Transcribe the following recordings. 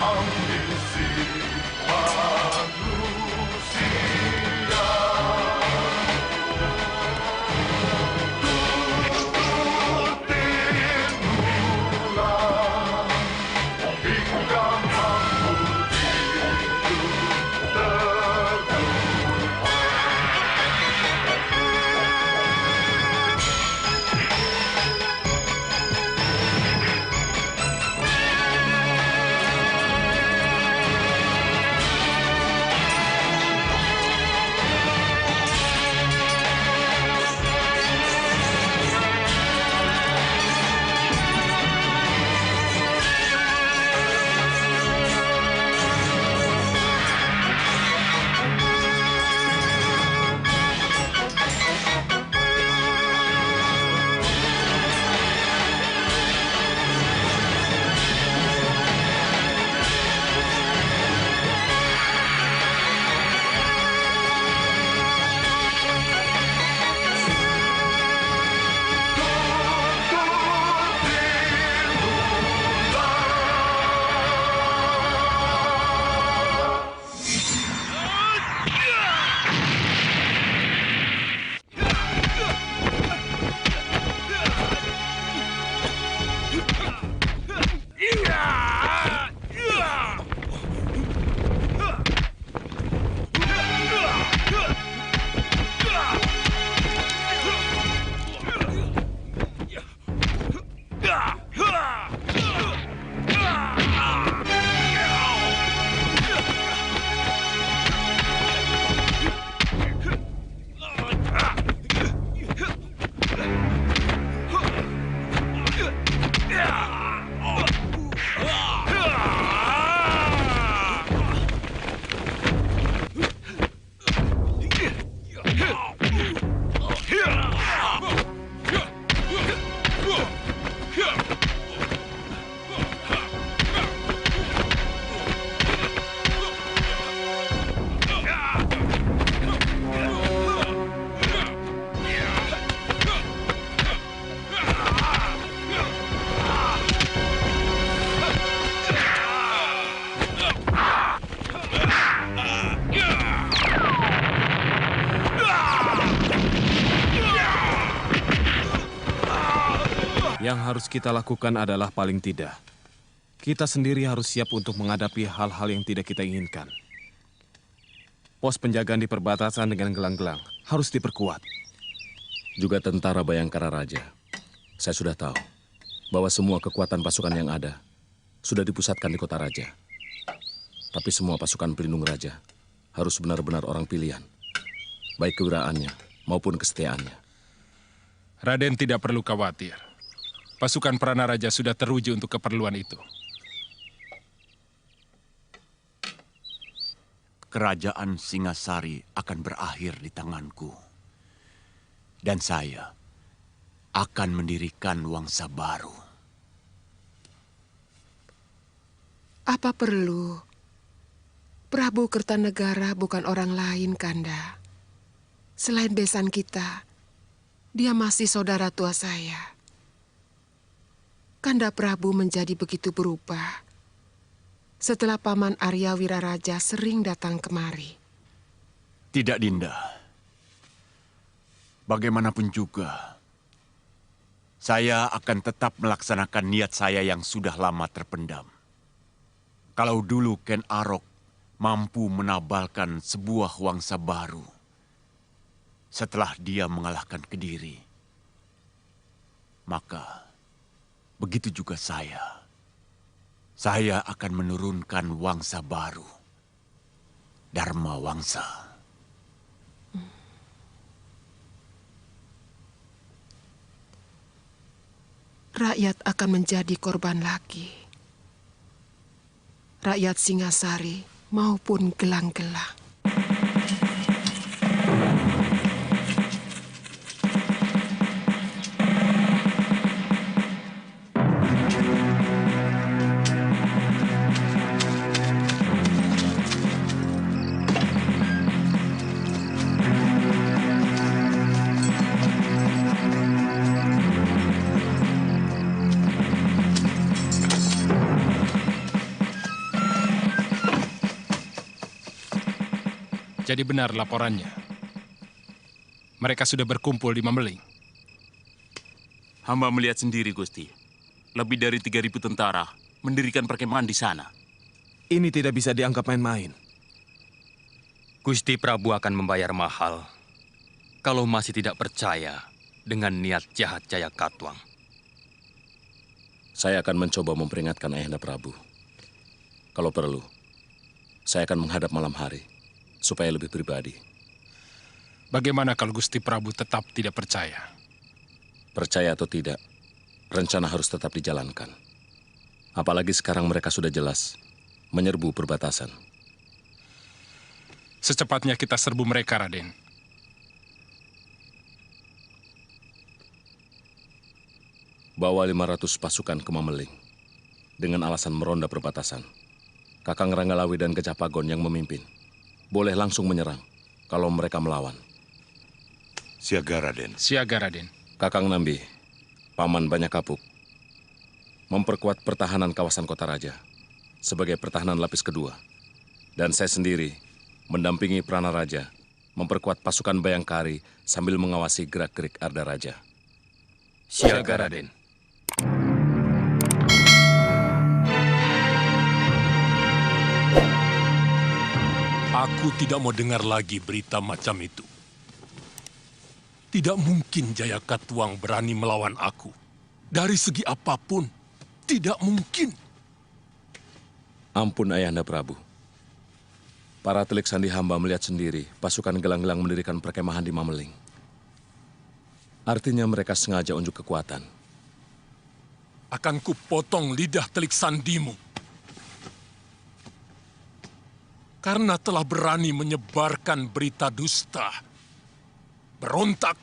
ambisi manusia. Tutinulah hingga mampu hidup Yang harus kita lakukan adalah paling tidak, kita sendiri harus siap untuk menghadapi hal-hal yang tidak kita inginkan. Pos penjagaan di perbatasan dengan gelang-gelang harus diperkuat. Juga tentara Bayangkara Raja. Saya sudah tahu bahwa semua kekuatan pasukan yang ada sudah dipusatkan di kota Raja. Tapi semua pasukan pelindung Raja harus benar-benar orang pilihan, baik kewiraannya maupun kesetiaannya. Raden tidak perlu khawatir. Pasukan Pranaraja sudah teruji untuk keperluan itu. Kerajaan Singasari akan berakhir di tanganku. Dan saya akan mendirikan Wangsa baru. Apa perlu? Prabu Kertanegara bukan orang lain, Kanda. Selain besan kita, dia masih saudara tua saya. Kanda Prabu menjadi begitu berubah setelah Paman Arya Wiraraja sering datang kemari. Tidak, Dinda. Bagaimanapun juga, saya akan tetap melaksanakan niat saya yang sudah lama terpendam. Kalau dulu Ken Arok mampu menabalkan sebuah wangsa baru setelah dia mengalahkan Kediri, maka begitu juga saya. Saya akan menurunkan wangsa baru, Dharma Wangsa. Rakyat akan menjadi korban lagi. Rakyat Singasari maupun gelang-gelang. Jadi benar laporannya. Mereka sudah berkumpul di Mameling. Hamba melihat sendiri, Gusti. Lebih dari 3.000 tentara mendirikan perkemahan di sana. Ini tidak bisa dianggap main-main. Gusti Prabu akan membayar mahal kalau masih tidak percaya dengan niat jahat Jaya Katuang. Saya akan mencoba memperingatkan Ayahanda Prabu. Kalau perlu, saya akan menghadap malam hari supaya lebih pribadi. Bagaimana kalau Gusti Prabu tetap tidak percaya? Percaya atau tidak, rencana harus tetap dijalankan. Apalagi sekarang mereka sudah jelas menyerbu perbatasan. Secepatnya kita serbu mereka, Raden. Bawa 500 pasukan ke Mameling dengan alasan meronda perbatasan. Kakang Ranggalawi dan Gajah Pagon yang memimpin. Boleh langsung menyerang kalau mereka melawan. Siaga, Raden. Siaga, Raden. Kakang Nambi, Paman Banyak Kapuk, memperkuat pertahanan kawasan Kota Raja sebagai pertahanan lapis kedua. Dan saya sendiri mendampingi Prana Raja, memperkuat pasukan Bayangkari sambil mengawasi gerak-gerik Arda Raja. Siaga, Raden. Aku tidak mau dengar lagi berita macam itu. Tidak mungkin Jaya Katuang berani melawan aku. Dari segi apapun, tidak mungkin. Ampun Ayahanda Prabu. Para telik sandi hamba melihat sendiri pasukan gelang-gelang mendirikan perkemahan di Mameling. Artinya mereka sengaja unjuk kekuatan. Akan kupotong lidah telik sandimu. Karena telah berani menyebarkan berita dusta. Berontak,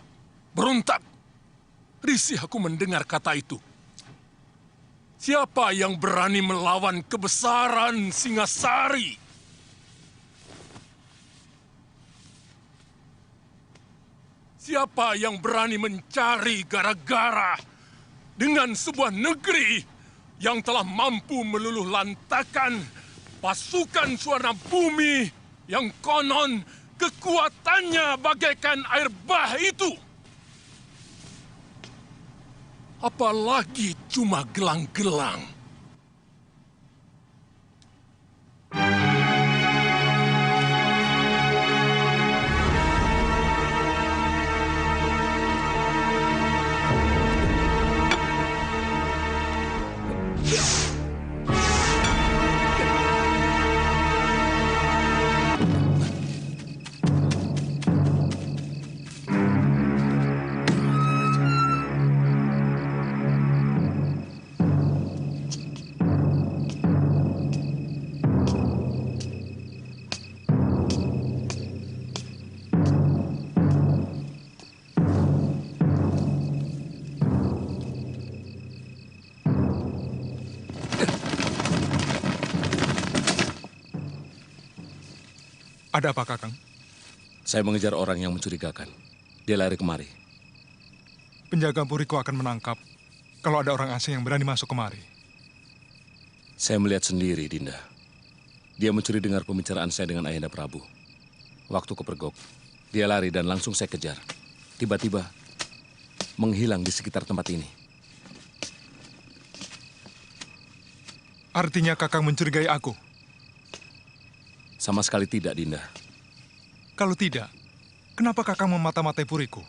berontak. Risih aku mendengar kata itu. Siapa yang berani melawan kebesaran Singasari? Siapa yang berani mencari gara-gara dengan sebuah negeri yang telah mampu meluluh lantakan pasukan Suwarna Bumi yang konon kekuatannya bagaikan air bah itu? Apalagi cuma gelang-gelang. Ada apa, Kakang? Saya mengejar orang yang mencurigakan. Dia lari kemari. Penjaga Puriko akan menangkap kalau ada orang asing yang berani masuk kemari. Saya melihat sendiri, Dinda. Dia mencuri dengar pembicaraan saya dengan Ayahanda Prabu. Waktu kepergok, dia lari dan langsung saya kejar. Tiba-tiba menghilang di sekitar tempat ini. Artinya Kakang mencurigai aku? Sama sekali tidak, Dinda. Kalau tidak, kenapa Kakang memata-matai Puriko?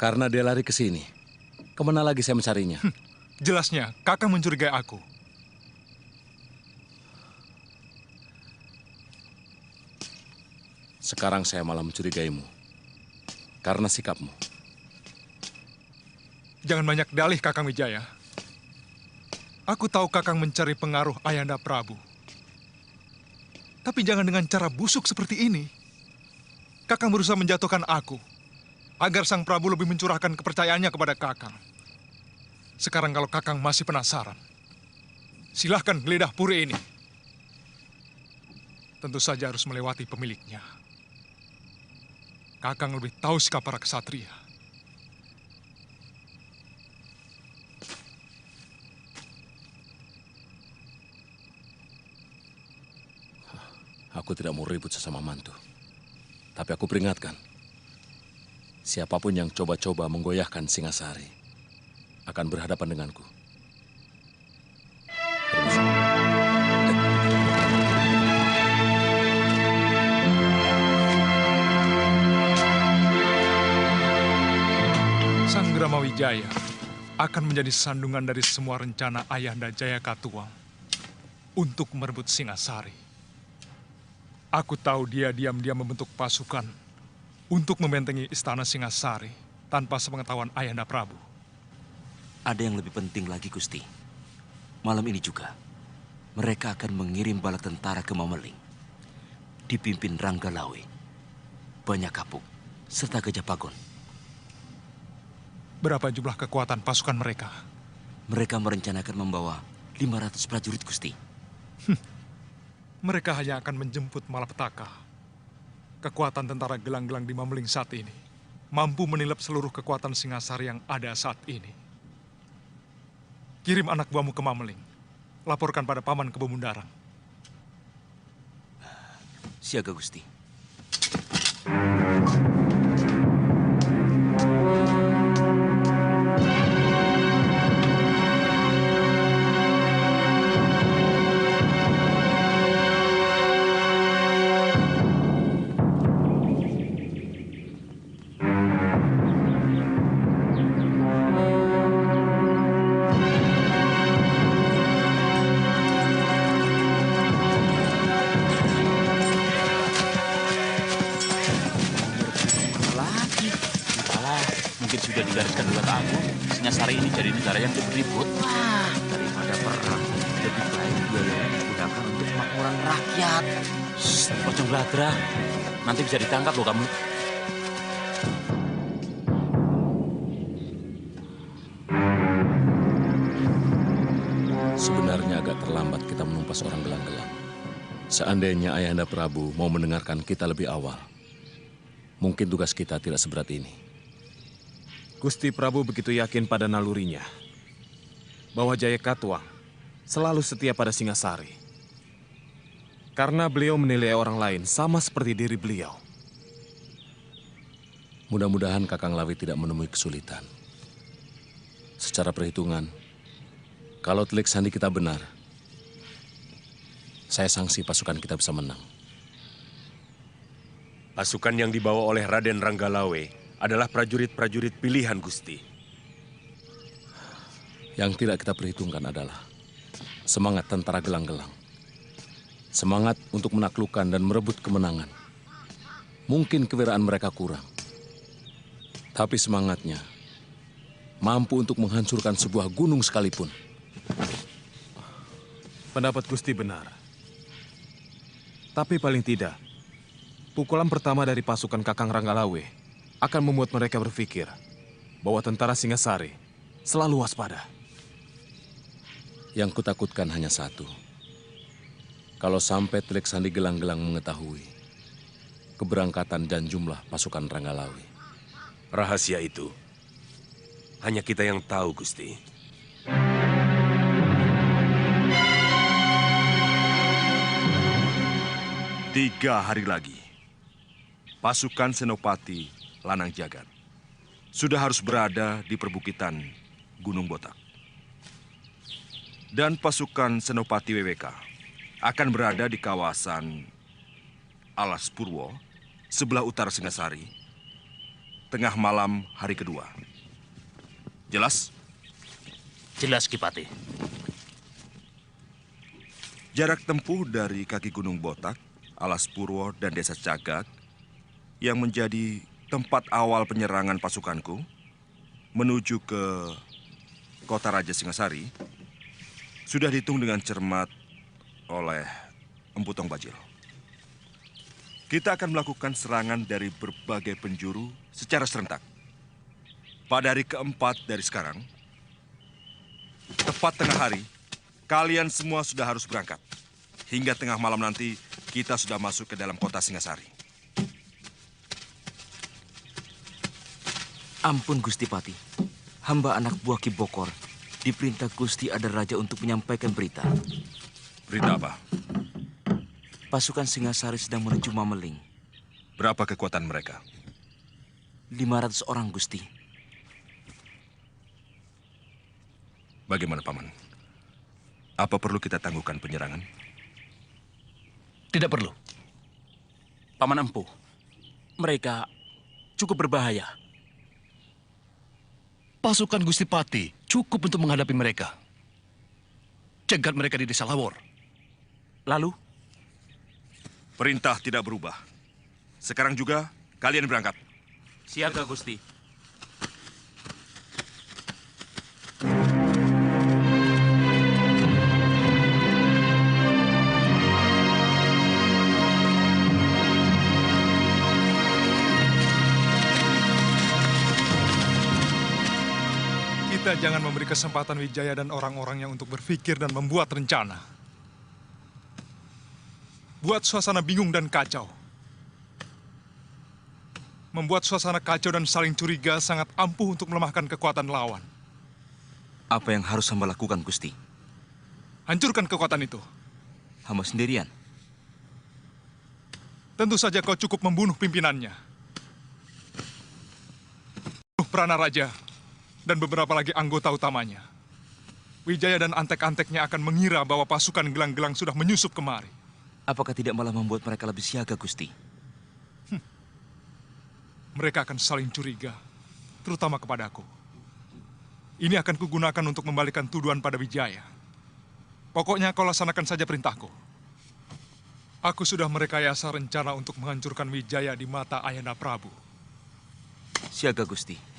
Karena dia lari ke sini. Kemana lagi saya mencarinya? Jelasnya, Kakang mencurigai aku. Sekarang saya malah mencurigaimu. Karena sikapmu. Jangan banyak dalih, Kakang Wijaya. Aku tahu Kakang mencari pengaruh Ayahanda Prabu. Tapi jangan dengan cara busuk seperti ini. Kakang berusaha menjatuhkan aku, agar Sang Prabu lebih mencurahkan kepercayaannya kepada Kakang. Sekarang kalau Kakang masih penasaran, silahkan geledah puri ini. Tentu saja harus melewati pemiliknya. Kakang lebih tahu sikap para kesatria. Aku tidak mau ribut sesama mantu. Tapi aku peringatkan, siapapun yang coba-coba menggoyahkan Singasari akan berhadapan denganku. Permisi. Sanggrama Wijaya akan menjadi sandungan dari semua rencana Ayahanda Jayakatwang untuk merebut Singasari. Aku tahu dia diam-diam membentuk pasukan untuk membentengi istana Singasari tanpa sepengetahuan Ayahanda Prabu. Ada yang lebih penting lagi, Gusti. Malam ini juga, mereka akan mengirim bala tentara ke Mameling, dipimpin Ranggalawe, Banyak Kapuk, serta Gajah Pagon. Berapa jumlah kekuatan pasukan mereka? Mereka merencanakan membawa 500 prajurit, Gusti. Mereka hanya akan menjemput malapetaka. Kekuatan tentara gelang-gelang di Mameling saat ini mampu menilap seluruh kekuatan Singasari yang ada saat ini. Kirim anak buahmu ke Mameling. Laporkan pada Paman Kebemundarang. Siaga, Gusti. Singasari ini jadi negara yang berribut. Wah, daripada perang, lebih baik biaya digunakan untuk kemakmuran rakyat. Pocong Bladra, nanti bisa ditangkap loh kamu. Sebenarnya agak terlambat kita menumpas orang gelang-gelang. Seandainya Ayahanda Prabu mau mendengarkan kita lebih awal, mungkin tugas kita tidak seberat ini. Gusti Prabu begitu yakin pada nalurinya bahwa Jayakatwang selalu setia pada Singasari. Karena beliau menilai orang lain sama seperti diri beliau. Mudah-mudahan Kakang Lawi tidak menemui kesulitan. Secara perhitungan, kalau telik sandi kita benar, saya sangsi pasukan kita bisa menang. Pasukan yang dibawa oleh Raden Ranggalawe adalah prajurit-prajurit pilihan, Gusti. Yang tidak kita perhitungkan adalah semangat tentara gelang-gelang. Semangat untuk menaklukkan dan merebut kemenangan. Mungkin kewiraan mereka kurang. Tapi semangatnya mampu untuk menghancurkan sebuah gunung sekalipun. Pendapat Gusti benar. Tapi paling tidak, pukulan pertama dari pasukan Kakang Ranggalawe akan membuat mereka berpikir bahwa tentara Singasari selalu waspada. Yang kutakutkan hanya satu. Kalau sampai telik sandi gelang-gelang mengetahui keberangkatan dan jumlah pasukan Ranggalawe. Rahasia itu hanya kita yang tahu, Gusti. Tiga hari lagi, pasukan Senopati Lanang Jagat sudah harus berada di perbukitan Gunung Botak. Dan pasukan Senopati WWK akan berada di kawasan Alas Purwo, sebelah utara Singasari, tengah malam hari kedua. Jelas? Jelas, Kipati. Jarak tempuh dari kaki Gunung Botak, Alas Purwo, dan Desa Cagak yang menjadi tempat awal penyerangan pasukanku menuju ke Kota Raja Singasari sudah dihitung dengan cermat oleh Empu Tong Bajil. Kita akan melakukan serangan dari berbagai penjuru secara serentak. Pada hari keempat dari sekarang, tepat tengah hari, kalian semua sudah harus berangkat. Hingga tengah malam nanti, kita sudah masuk ke dalam kota Singasari. Ampun, Gusti Pati. Hamba anak buah Ki Bokor diperintah Gusti Adar Raja untuk menyampaikan berita. Berita apa? Pasukan Singasari sedang menuju Mameling. Berapa kekuatan mereka? 500 orang, Gusti. Bagaimana, Paman? Apa perlu kita tangguhkan penyerangan? Tidak perlu. Paman Empu, mereka cukup berbahaya. Pasukan Gusti Pati cukup untuk menghadapi mereka. Cegat mereka di desa Lawor. Lalu? Perintah tidak berubah. Sekarang juga kalian berangkat. Siaga, Gusti. Kita jangan memberi kesempatan Wijaya dan orang-orangnya untuk berpikir dan membuat rencana. Buat suasana bingung dan kacau. Membuat suasana kacau dan saling curiga sangat ampuh untuk melemahkan kekuatan lawan. Apa yang harus hamba lakukan, Gusti? Hancurkan kekuatan itu. Hamba sendirian? Tentu saja kau cukup membunuh pimpinannya. Prana Raja dan beberapa lagi anggota utamanya. Wijaya dan antek-anteknya akan mengira bahwa pasukan gelang-gelang sudah menyusup kemari. Apakah tidak malah membuat mereka lebih siaga, Gusti? Mereka akan saling curiga, terutama kepadaku. Ini akan kugunakan untuk membalikan tuduhan pada Wijaya. Pokoknya kau laksanakan saja perintahku. Aku sudah merekayasa rencana untuk menghancurkan Wijaya di mata Ayanda Prabu. Siaga, Gusti.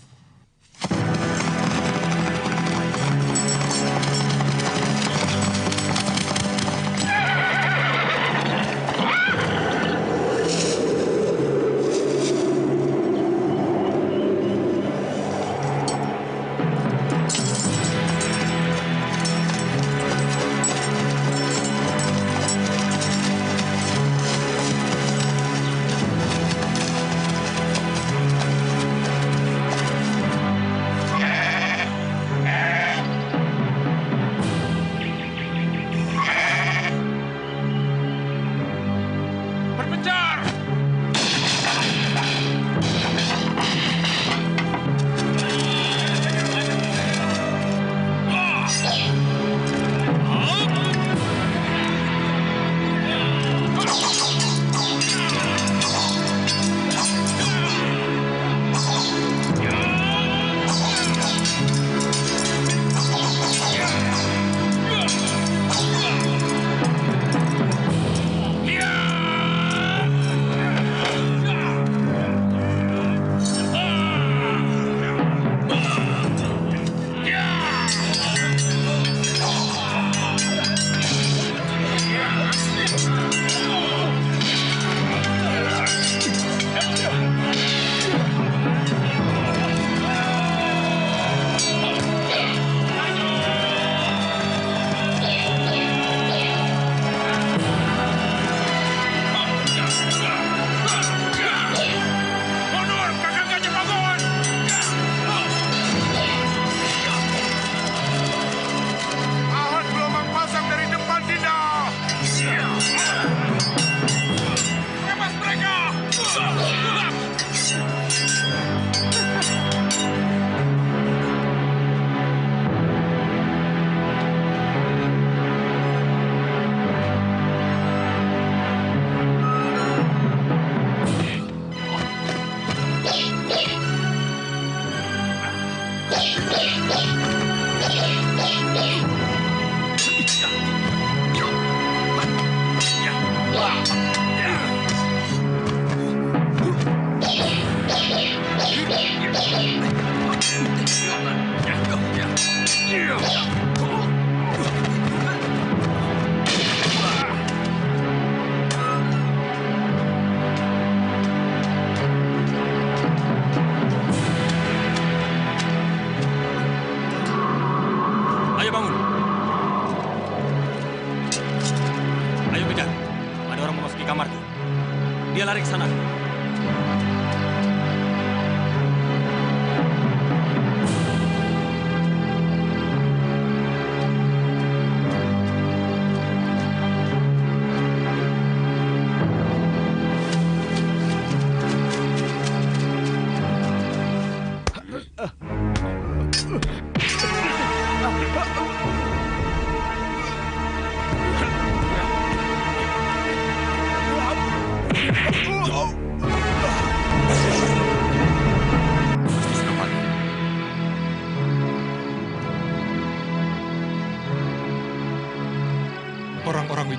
Dia lari ke sana.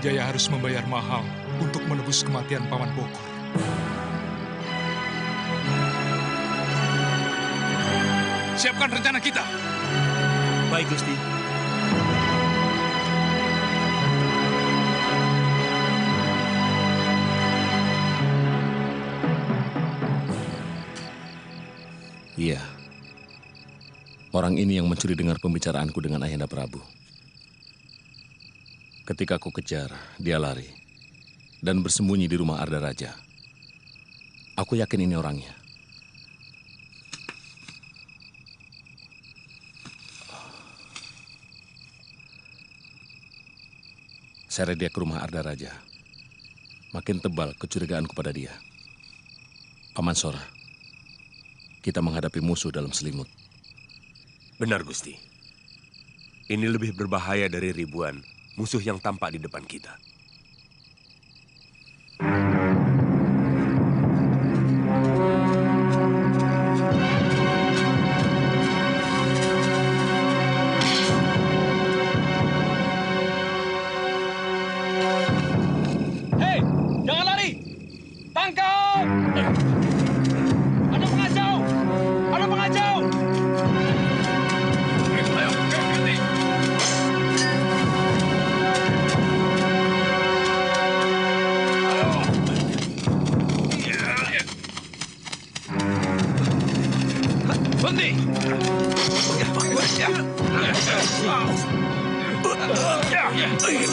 Wijaya harus membayar mahal untuk menebus kematian Paman Bokor. Siapkan rencana kita. Baik, Gusti. Iya. Orang ini yang mencuri dengar pembicaraanku dengan Ayahanda Prabu. Ketika aku kejar, dia lari dan bersembunyi di rumah Arda Raja. Aku yakin ini orangnya. Seret dia ke rumah Arda Raja. Makin tebal kecurigaanku pada dia. Paman Sora, kita menghadapi musuh dalam selimut. Benar, Gusti. Ini lebih berbahaya dari ribuan musuh yang tampak di depan kita. Hei, jangan lari! Tangkap! Ada pengacau! Ada pengacau! Berhenti!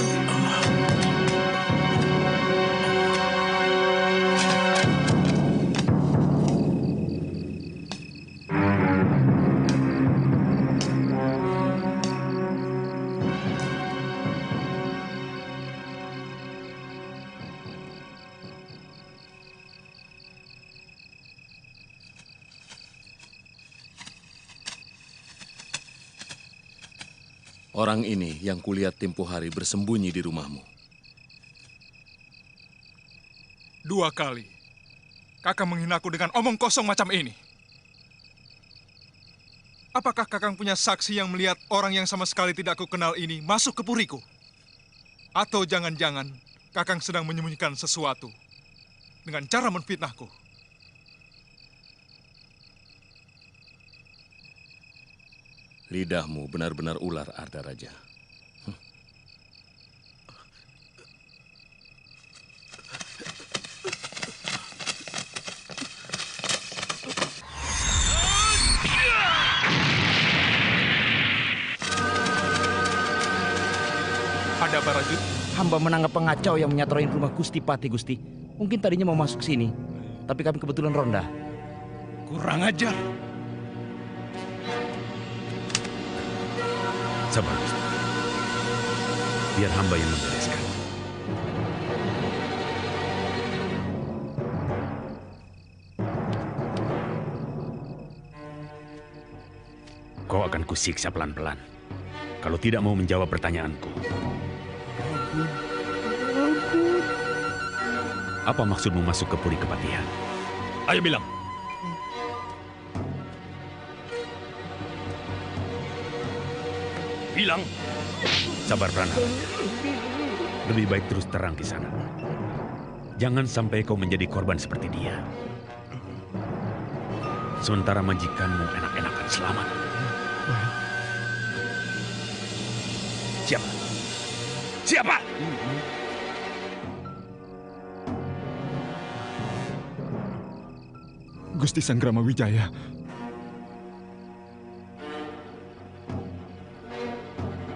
Orang ini yang kulihat tempo hari bersembunyi di rumahmu. 2 kali. Kakang menghinaku dengan omong kosong macam ini. Apakah Kakang punya saksi yang melihat orang yang sama sekali tidak aku kenal ini masuk ke puriku? Atau jangan-jangan Kakang sedang menyembunyikan sesuatu dengan cara menfitnahku? Lidahmu benar-benar ular, Arda Raja. Ada Barajut? Hamba menangkap pengacau yang menyatroin rumah Gusti Pati, Gusti. Mungkin tadinya mau masuk sini, tapi kami kebetulan ronda. Kurang ajar. Sabar, Gusti. Biar hamba yang membereskan. Kau akan kusiksa pelan-pelan kalau tidak mau menjawab pertanyaanku. Apa maksudmu masuk ke Puri Kepatihan? Ayo bilang. Bilang. Sabar, Pranaraja. Lebih baik terus terang di sana. Jangan sampai kau menjadi korban seperti dia. Sementara majikanmu enak-enakan selamat. Siapa? Siapa? Gusti Sanggrama Wijaya.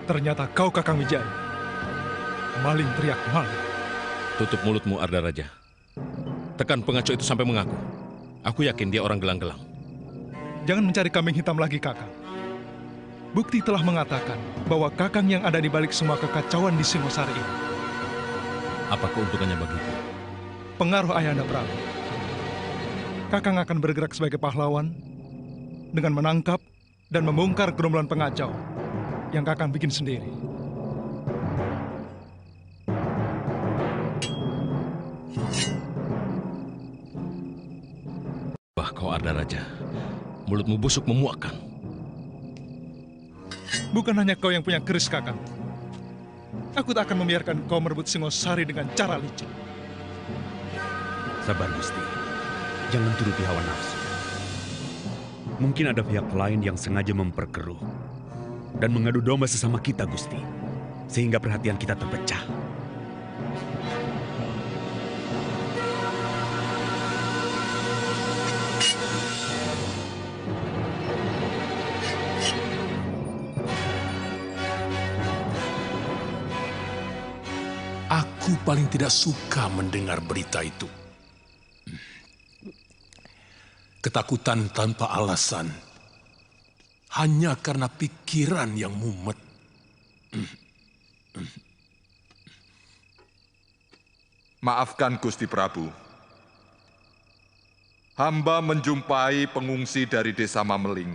Ternyata kau Kakang Wijaya. Maling teriak maling. Tutup mulutmu, Arda Raja. Tekan pengacau itu sampai mengaku. Aku yakin dia orang gelang-gelang. Jangan mencari kambing hitam lagi, Kakang. Bukti telah mengatakan bahwa Kakang yang ada di balik semua kekacauan di Singosari ini. Apa keuntungannya bagiku? Pengaruh Ayahanda Prabu. Kakang akan bergerak sebagai pahlawan dengan menangkap dan membongkar gerombolan pengacau yang Kakang bikin sendiri. Wah, kau Arda Raja. Mulutmu busuk memuakkan. Bukan hanya kau yang punya keris, Kakang. Aku tak akan membiarkan kau merebut Singosari dengan cara licik. Sabar, Gusti. Jangan turuti hawa nafsu. Mungkin ada pihak lain yang sengaja memperkeruh dan mengadu domba sesama kita, Gusti. Sehingga perhatian kita terpecah. Aku paling tidak suka mendengar berita itu. Ketakutan tanpa alasan. Hanya karena pikiran yang mumet. Maafkan Gusti Prabu. Hamba menjumpai pengungsi dari desa Mameling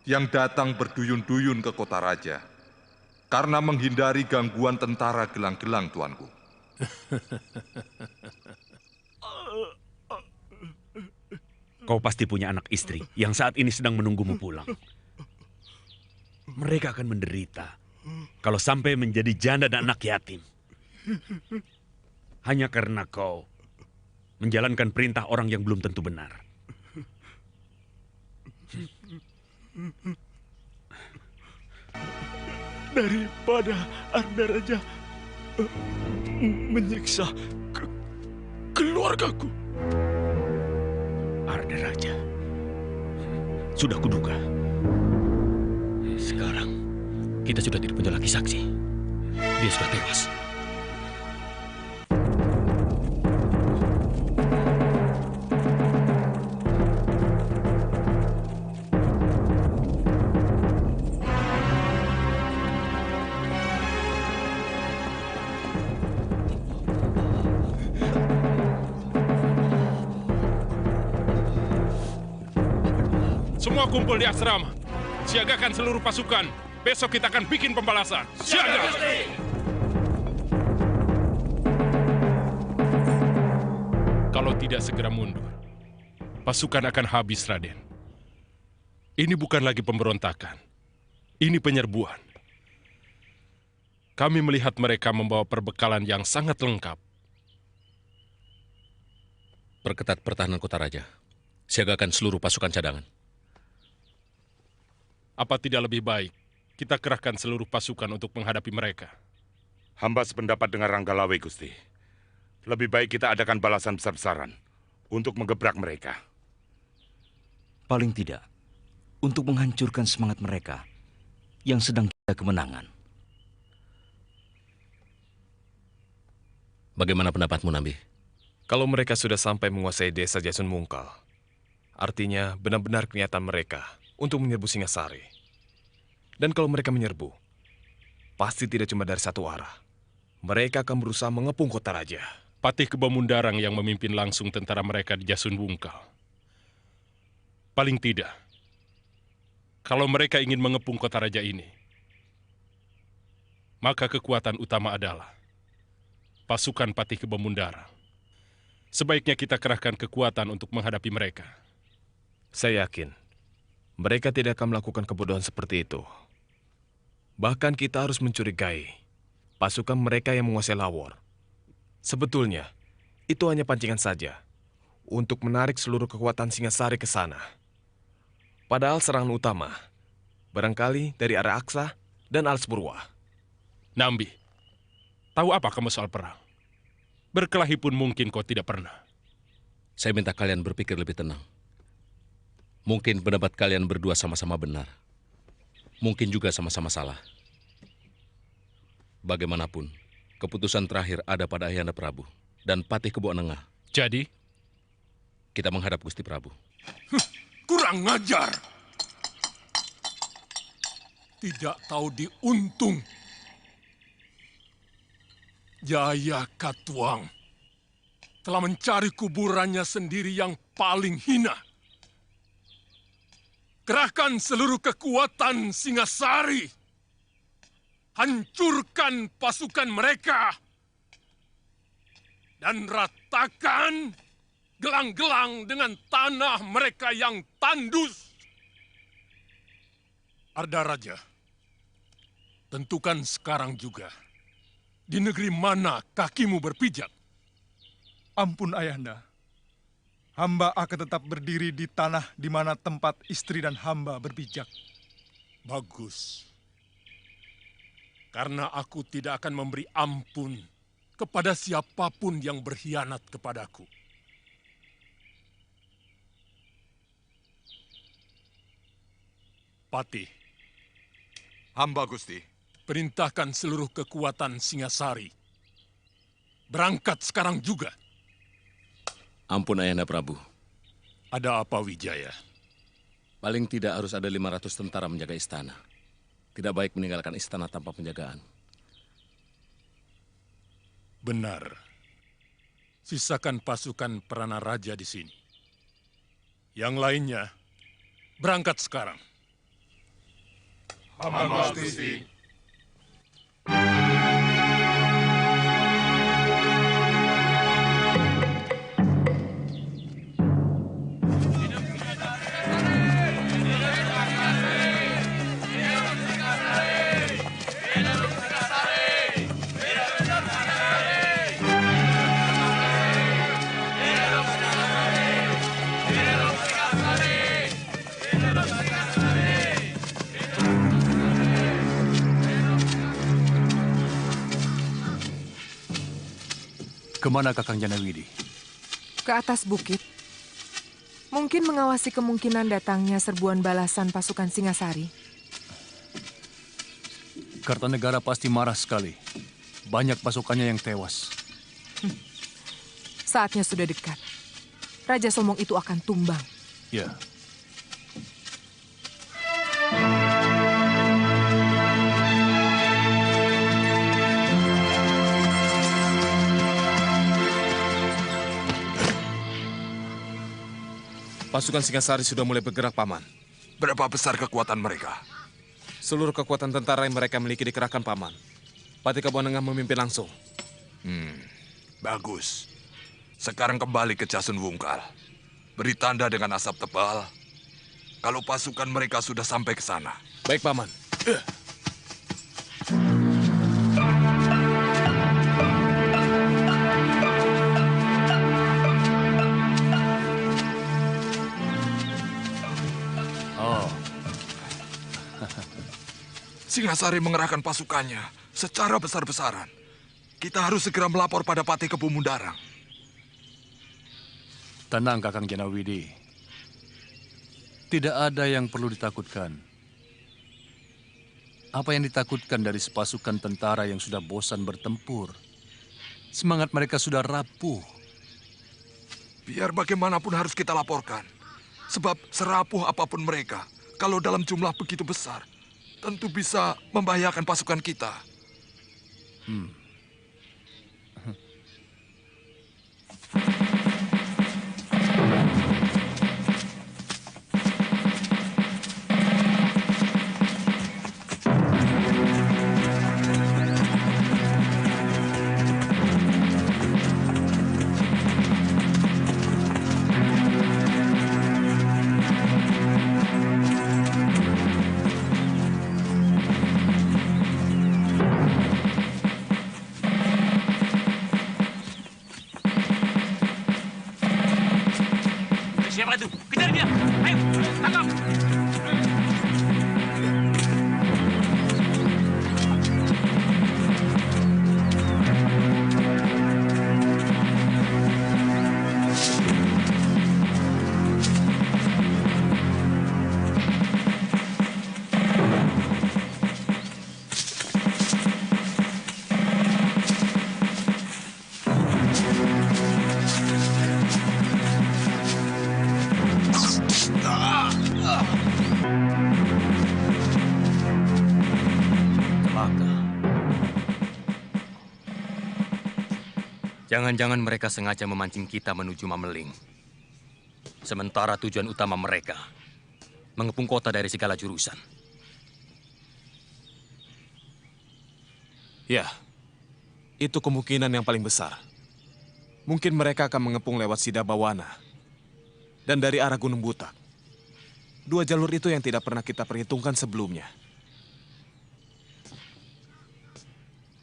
yang datang berduyun-duyun ke kota raja karena menghindari gangguan tentara gelang-gelang, tuanku. Kau pasti punya anak istri yang saat ini sedang menunggumu pulang. Mereka akan menderita kalau sampai menjadi janda dan anak yatim. Hanya karena kau menjalankan perintah orang yang belum tentu benar. Daripada Anda Raja menyiksa keluargaku. Arda Raja, sudah kuduga. Sekarang kita sudah tidak punya lagi saksi. Dia sudah tewas. Semua kumpul di asrama. Siagakan seluruh pasukan. Besok kita akan bikin pembalasan. Siaga! Kalau tidak segera mundur, pasukan akan habis, Raden. Ini bukan lagi pemberontakan. Ini penyerbuan. Kami melihat mereka membawa perbekalan yang sangat lengkap. Perketat pertahanan kota raja. Siagakan seluruh pasukan cadangan. Apa tidak lebih baik kita kerahkan seluruh pasukan untuk menghadapi mereka? Hamba sependapat dengan Ranggalawe, Gusti. Lebih baik kita adakan balasan besar-besaran untuk menggebrak mereka. Paling tidak, untuk menghancurkan semangat mereka yang sedang kita kemenangan. Bagaimana pendapatmu, Nambi? Kalau mereka sudah sampai menguasai desa Jasun Mungkal, artinya benar-benar kelihatan mereka untuk menyerbu Singasari. Dan kalau mereka menyerbu, pasti tidak cuma dari satu arah. Mereka akan berusaha mengepung kota raja. Patih Kebomundarang yang memimpin langsung tentara mereka di Jasun Bungkal. Paling tidak, kalau mereka ingin mengepung kota raja ini, maka kekuatan utama adalah pasukan Patih Kebomundarang. Sebaiknya kita kerahkan kekuatan untuk menghadapi mereka. Saya yakin mereka tidak akan melakukan kebodohan seperti itu. Bahkan kita harus mencurigai pasukan mereka yang menguasai Lawor. Sebetulnya, itu hanya pancingan saja untuk menarik seluruh kekuatan Singasari ke sana. Padahal serangan utama barangkali dari arah Aksa dan Alspurwa. Nambi, tahu apa kamu soal perang? Berkelahi pun mungkin kau tidak pernah. Saya minta kalian berpikir lebih tenang. Mungkin pendapat kalian berdua sama-sama benar. Mungkin juga sama-sama salah. Bagaimanapun, keputusan terakhir ada pada Ayahanda Prabu dan Patih Kebo Nengah. Jadi? Kita menghadap Gusti Prabu. Kurang ngajar. Tidak tahu diuntung. Jaya Katuang telah mencari kuburannya sendiri yang paling hina. Kerahkan seluruh kekuatan Singasari. Hancurkan pasukan mereka. Dan ratakan gelang-gelang dengan tanah mereka yang tandus. Arda Raja, tentukan sekarang juga Di negeri mana kakimu berpijak? Ampun Ayahanda. Hamba akan tetap berdiri di tanah di mana tempat istri dan hamba berpijak. Bagus. Karena aku tidak akan memberi ampun kepada siapapun yang berkhianat kepadaku. Patih. Hamba Gusti. Perintahkan seluruh kekuatan Singasari. Berangkat sekarang juga. Ampun Ayahanda Prabu. Ada apa Wijaya? Paling tidak harus ada 500 tentara menjaga istana. Tidak baik meninggalkan istana tanpa penjagaan. Benar. Sisakan pasukan Prana Raja di sini. Yang lainnya, berangkat sekarang. Hamba Gusti. Kemana Kakang Janawidi? Ke atas bukit. Mungkin mengawasi kemungkinan datangnya serbuan balasan pasukan Singasari. Kartanegara pasti marah sekali. Banyak pasukannya yang tewas. Saatnya sudah dekat. Raja Somong itu akan tumbang. Ya. Pasukan Singasari sudah mulai bergerak, Paman. Berapa besar kekuatan mereka? Seluruh kekuatan tentara yang mereka miliki dikerahkan, Paman. Patih Kabuanengah memimpin langsung. Bagus. Sekarang kembali ke Jasun Wungkal. Beri tanda dengan asap tebal kalau pasukan mereka sudah sampai ke sana. Baik, Paman. Singasari mengerahkan pasukannya secara besar-besaran. Kita harus segera melapor pada Patih Kebu Mundarang. Tenang, Kakang Janawidi. Tidak ada yang perlu ditakutkan. Apa yang ditakutkan dari sepasukan tentara yang sudah bosan bertempur? Semangat mereka sudah rapuh. Biar bagaimanapun harus kita laporkan. Sebab serapuh apapun mereka, kalau dalam jumlah begitu besar, tentu bisa membahayakan pasukan kita. Siapa itu? Kejar dia! Ayo, tangkap! Jangan-jangan mereka sengaja memancing kita menuju Mameling. Sementara tujuan utama mereka mengepung kota dari segala jurusan. Ya, itu kemungkinan yang paling besar. Mungkin mereka akan mengepung lewat Sidabawana dan dari arah Gunung Butak. Dua jalur itu yang tidak pernah kita perhitungkan sebelumnya.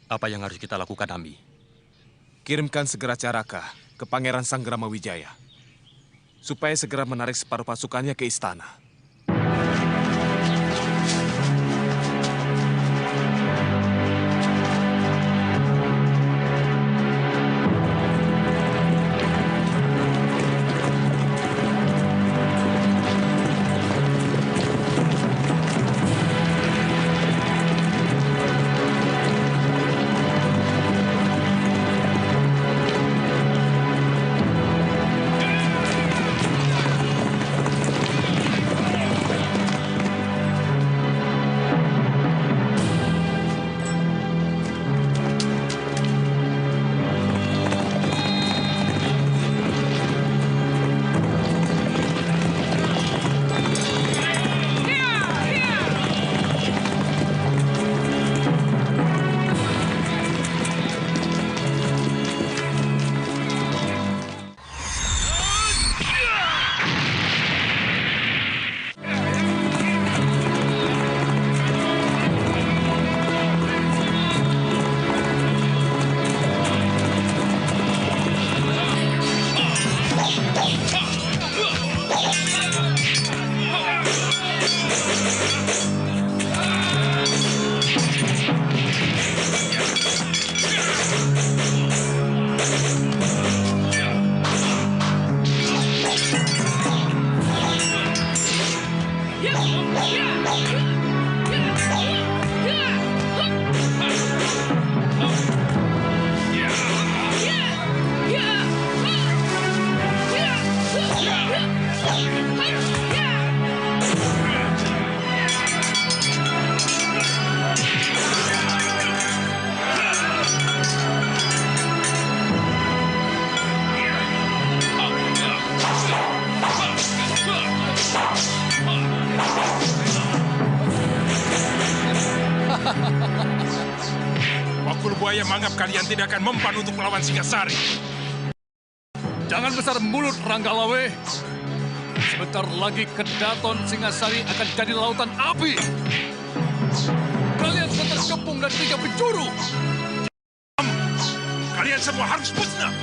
Apa yang harus kita lakukan, Ambi? Kirimkan segera Caraka ke Pangeran Sanggrama Wijaya, supaya segera menarik separuh pasukannya ke istana. Wakul Buaya menganggap kalian tidak akan mempan untuk melawan Singasari. Jangan besar mulut, Ranggalawe. Sebentar lagi Kedaton Singasari akan jadi lautan api. Kalian sudah terkepung dan 3 penjuru. Kalian semua harus musnah.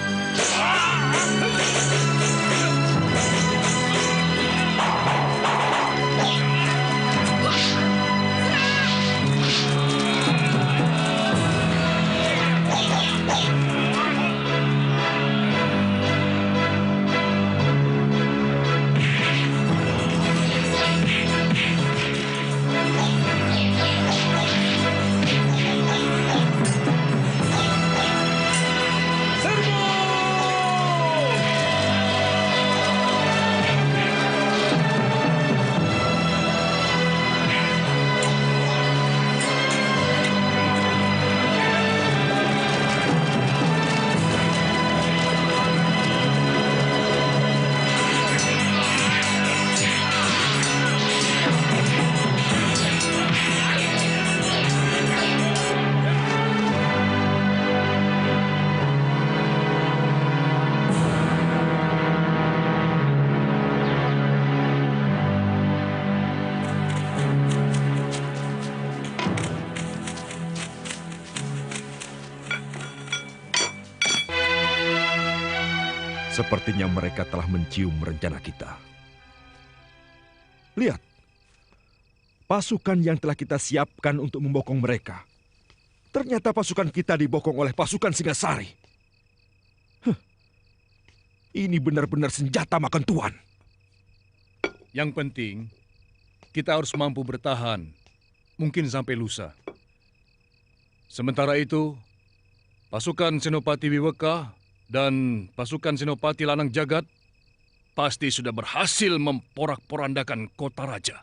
Sepertinya mereka telah mencium rencana kita. Lihat, pasukan yang telah kita siapkan untuk membokong mereka. Ternyata pasukan kita dibokong oleh pasukan Singasari. Ini benar-benar senjata makan tuan. Yang penting, kita harus mampu bertahan, mungkin sampai lusa. Sementara itu, pasukan Senopati Wiweka dan pasukan Senopati Lanang Jagat pasti sudah berhasil memporak-porandakan kota raja.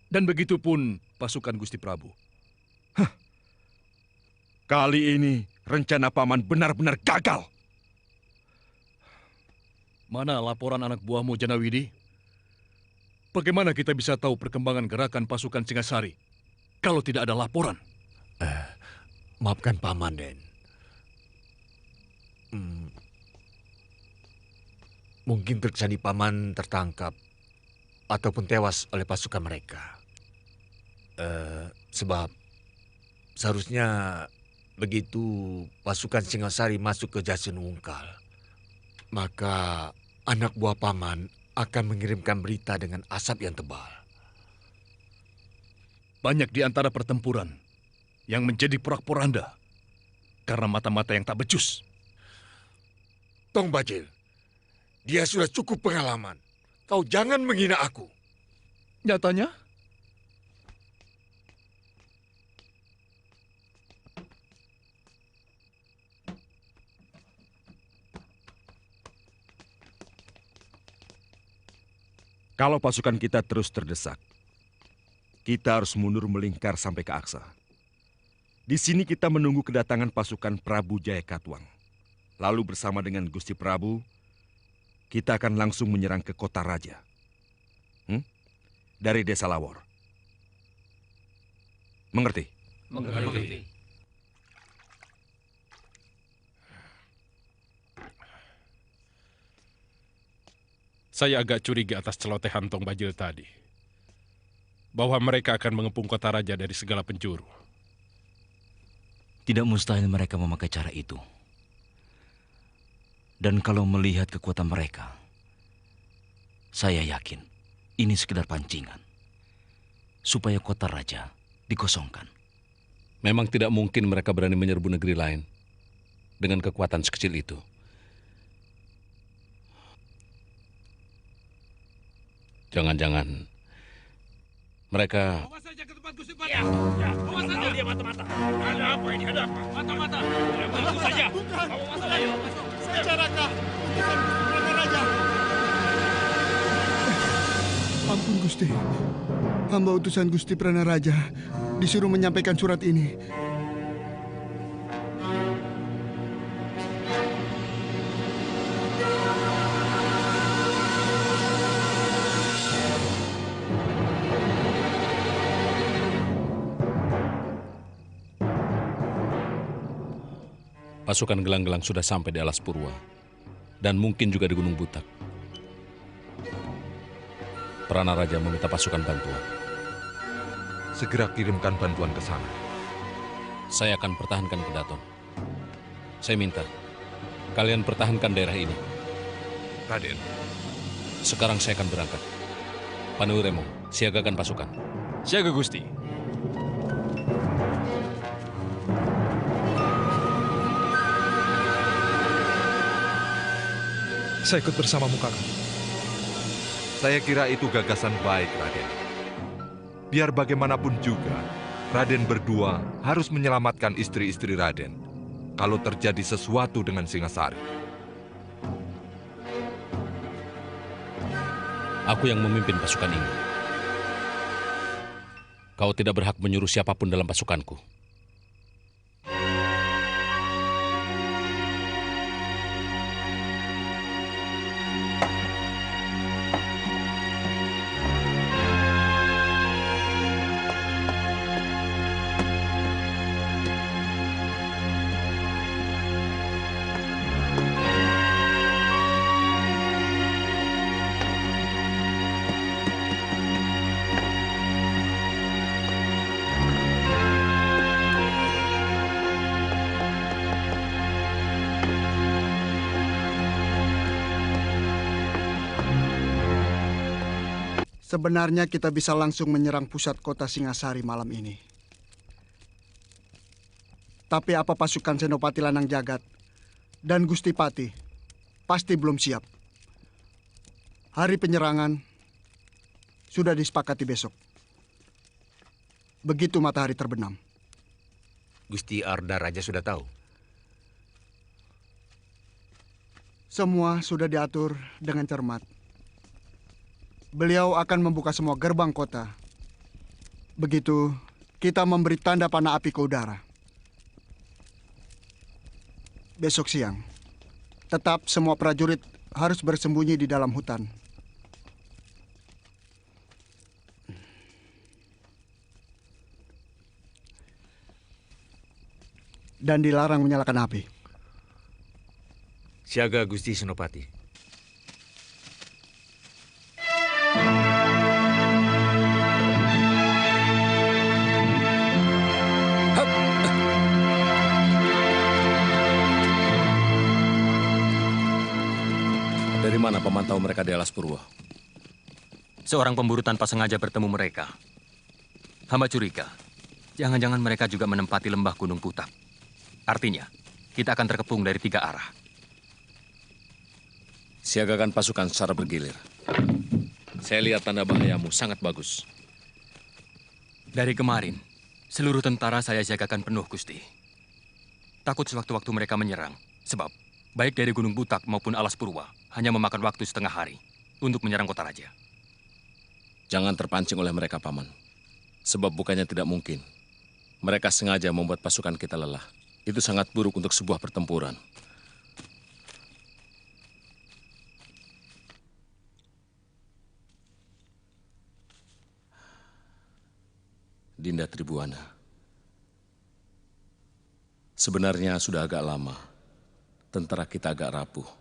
Dan begitu pun pasukan Gusti Prabu. Kali ini rencana paman benar-benar gagal. Mana laporan anak buahmu, Janawidi? Bagaimana kita bisa tahu perkembangan gerakan pasukan Singasari kalau tidak ada laporan? Maafkan paman, Den. Mungkin Triksani paman tertangkap ataupun tewas oleh pasukan mereka. Sebab Seharusnya begitu pasukan Singasari masuk ke Jasunungkal, maka anak buah paman akan mengirimkan berita dengan asap yang tebal. Banyak di antara pertempuran yang menjadi porak-poranda karena mata-mata yang tak becus. Tong Bajil, dia sudah cukup pengalaman. Kau jangan menghina aku. Nyatanya? Kalau pasukan kita terus terdesak, kita harus mundur melingkar sampai ke Aksa. Di sini kita menunggu kedatangan pasukan Prabu Jayakatwang. Lalu bersama dengan Gusti Prabu, kita akan langsung menyerang ke kota raja. Dari Desa Lawor. Mengerti? Mengerti. Saya agak curiga atas celotehan Tong Bajil tadi. Bahwa mereka akan mengepung kota raja dari segala penjuru. Tidak mustahil mereka memakai cara itu. Dan kalau melihat kekuatan mereka, saya yakin ini sekedar pancingan. Supaya kota raja dikosongkan. Memang tidak mungkin mereka berani menyerbu negeri lain dengan kekuatan sekecil itu. Jangan-jangan mereka... Bawa saja ke tempat Gusti Pati. Bawa saja. Dia mata-mata. Ada apa ini? Ada apa? Mata-mata. Bawa saja. Bawa masuk. Ayo. Saya Raka. Utusan Gusti Prabu Raja. Ampun Gusti. Hamba utusan Gusti Pranaraja disuruh menyampaikan surat ini. Pasukan gelang-gelang sudah sampai di Alas Purwa, dan mungkin juga di Gunung Butak. Pranaraja meminta pasukan bantuan. Segera kirimkan bantuan ke sana. Saya akan pertahankan Kedaton. Saya minta, kalian pertahankan daerah ini. Raden. Sekarang saya akan berangkat. Panuwiremo, siagakan pasukan. Siaga Gusti. Saya ikut bersamamu, Kakang. Saya kira itu gagasan baik, Raden. Biar bagaimanapun juga, Raden berdua harus menyelamatkan istri-istri Raden kalau terjadi sesuatu dengan Singasari. Aku yang memimpin pasukan ini. Kau tidak berhak menyuruh siapapun dalam pasukanku. Sebenarnya kita bisa langsung menyerang pusat kota Singasari malam ini. Tapi apa pasukan Senopati Lanang Jagat dan Gusti Pati pasti belum siap. Hari penyerangan sudah disepakati besok. Begitu matahari terbenam. Gusti Arda Raja sudah tahu. Semua sudah diatur dengan cermat. Beliau akan membuka semua gerbang kota. Begitu kita memberi tanda panah api ke udara. Besok siang, tetap semua prajurit harus bersembunyi di dalam hutan. Dan dilarang menyalakan api. Siaga Gusti Senopati. Dari mana paman tahu mereka di Alas Purwo? Seorang pemburu tanpa sengaja bertemu mereka. Hamba curiga, jangan-jangan mereka juga menempati lembah Gunung Putak. Artinya, kita akan terkepung dari 3 arah. Siagakan pasukan secara bergilir. Saya lihat tanda bahayamu sangat bagus. Dari kemarin, seluruh tentara saya siagakan penuh, Gusti. Takut sewaktu-waktu mereka menyerang, sebab baik dari Gunung Putak maupun Alas Purwa hanya memakan waktu setengah hari untuk menyerang kota raja. Jangan terpancing oleh mereka, Paman. Sebab bukannya tidak mungkin. Mereka sengaja membuat pasukan kita lelah. Itu sangat buruk untuk sebuah pertempuran. Dinda Tribuana. Sebenarnya sudah agak lama tentara kita agak rapuh.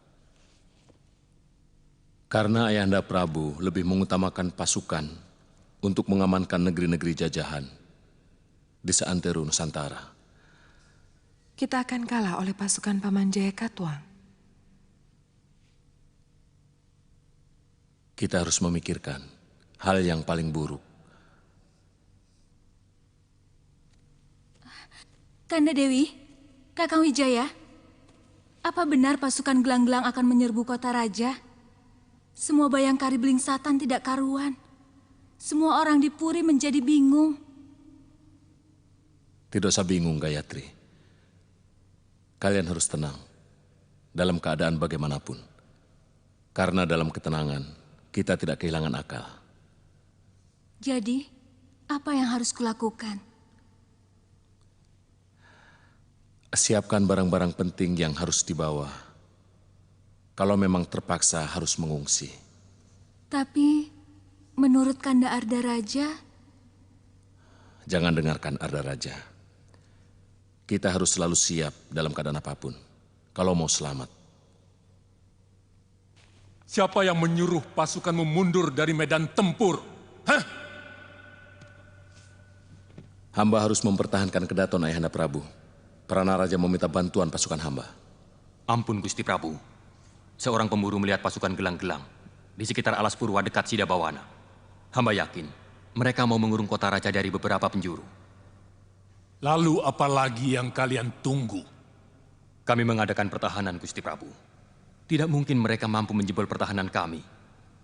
Karena Ayahanda Prabu lebih mengutamakan pasukan untuk mengamankan negeri-negeri jajahan di seantero Nusantara. Kita akan kalah oleh pasukan Paman Jaya Katuang. Kita harus memikirkan hal yang paling buruk. Kanda Dewi, Kakang Wijaya, apa benar pasukan gelang-gelang akan menyerbu kota raja? Semua bayangkari Belingsatan tidak karuan. Semua orang di Puri menjadi bingung. Tidak usah bingung, Gayatri. Kalian harus tenang dalam keadaan bagaimanapun. Karena dalam ketenangan, kita tidak kehilangan akal. Jadi, apa yang harus kulakukan? Siapkan barang-barang penting yang harus dibawa. Kalau memang terpaksa harus mengungsi. Tapi, menurut Kanda Arda Raja... Jangan dengarkan Arda Raja. Kita harus selalu siap dalam keadaan apapun. Kalau mau selamat. Siapa yang menyuruh pasukanmu mundur dari medan tempur? Hah? Hamba harus mempertahankan kedaton Ayahanda Prabu. Prana Raja meminta bantuan pasukan hamba. Ampun, Gusti Prabu. Seorang pemburu melihat pasukan gelang-gelang di sekitar Alas Purwa dekat Sidabawana. Hamba yakin mereka mau mengurung kota raja dari beberapa penjuru. Lalu apa lagi yang kalian tunggu? Kami mengadakan pertahanan, Gusti Prabu. Tidak mungkin mereka mampu menjebol pertahanan kami.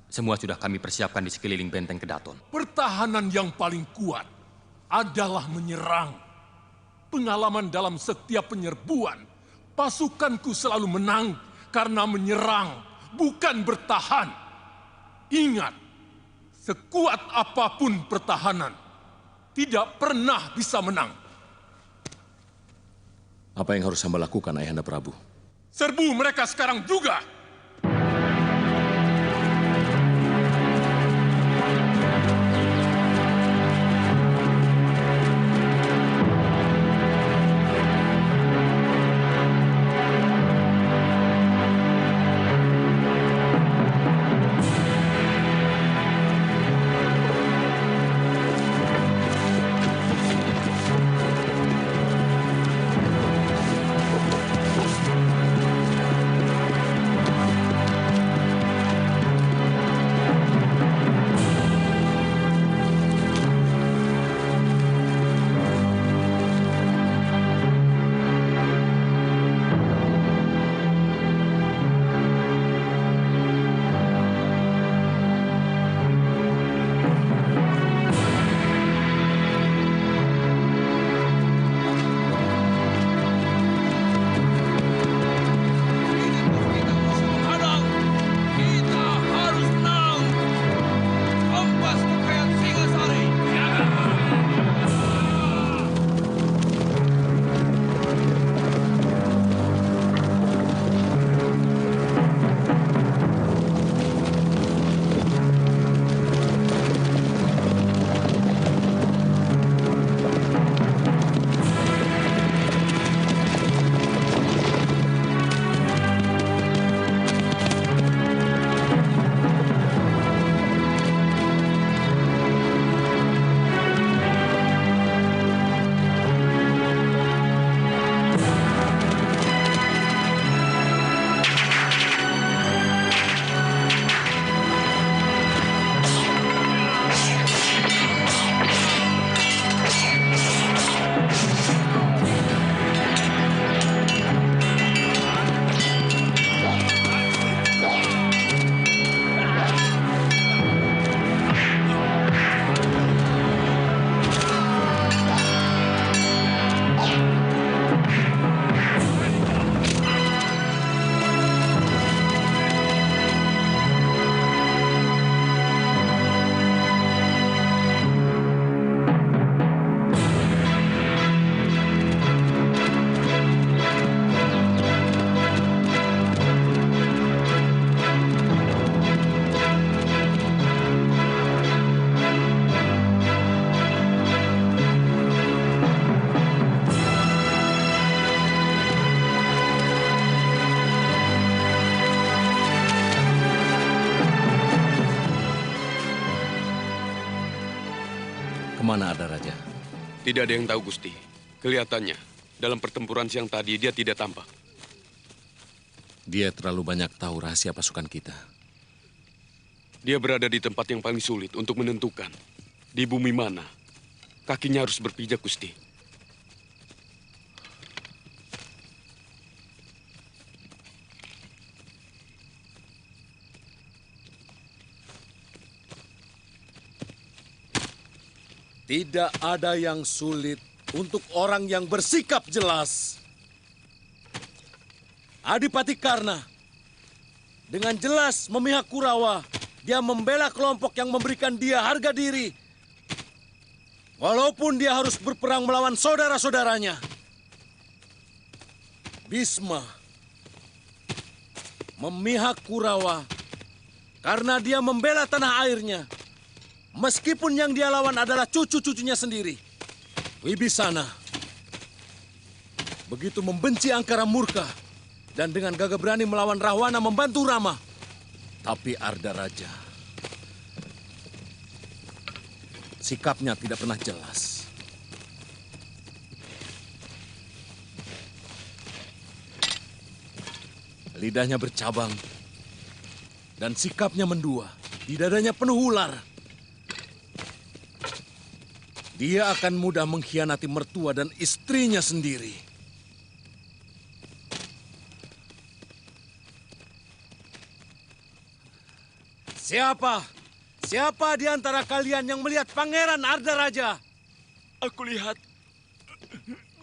Semua sudah kami persiapkan di sekeliling benteng Kedaton. Pertahanan yang paling kuat adalah menyerang. Pengalaman dalam setiap penyerbuan, pasukanku selalu menang karena menyerang, bukan bertahan. Ingat, sekuat apapun pertahanan, tidak pernah bisa menang. Apa yang harus hamba lakukan, Ayahanda Prabu? Serbu mereka sekarang juga! Kemana ada Raja? Tidak ada yang tahu, Gusti. Kelihatannya, dalam pertempuran siang tadi dia tidak tampak. Dia terlalu banyak tahu rahasia pasukan kita. Dia berada di tempat yang paling sulit untuk menentukan. Di bumi mana kakinya harus berpijak, Gusti. Tidak ada yang sulit untuk orang yang bersikap jelas. Adipati Karna dengan jelas memihak Kurawa. Dia membela kelompok yang memberikan dia harga diri. Walaupun dia harus berperang melawan saudara-saudaranya. Bisma memihak Kurawa karena dia membela tanah airnya. Meskipun yang dia lawan adalah cucu-cucunya sendiri. Wibisana begitu membenci Angkara Murka dan dengan gagah berani melawan Rahwana membantu Rama. Tapi Arda Raja sikapnya tidak pernah jelas. Lidahnya bercabang dan sikapnya mendua. Di dadanya penuh ular. Dia akan mudah mengkhianati mertua dan istrinya sendiri. Siapa? Siapa di antara kalian yang melihat Pangeran Arda Raja? Aku lihat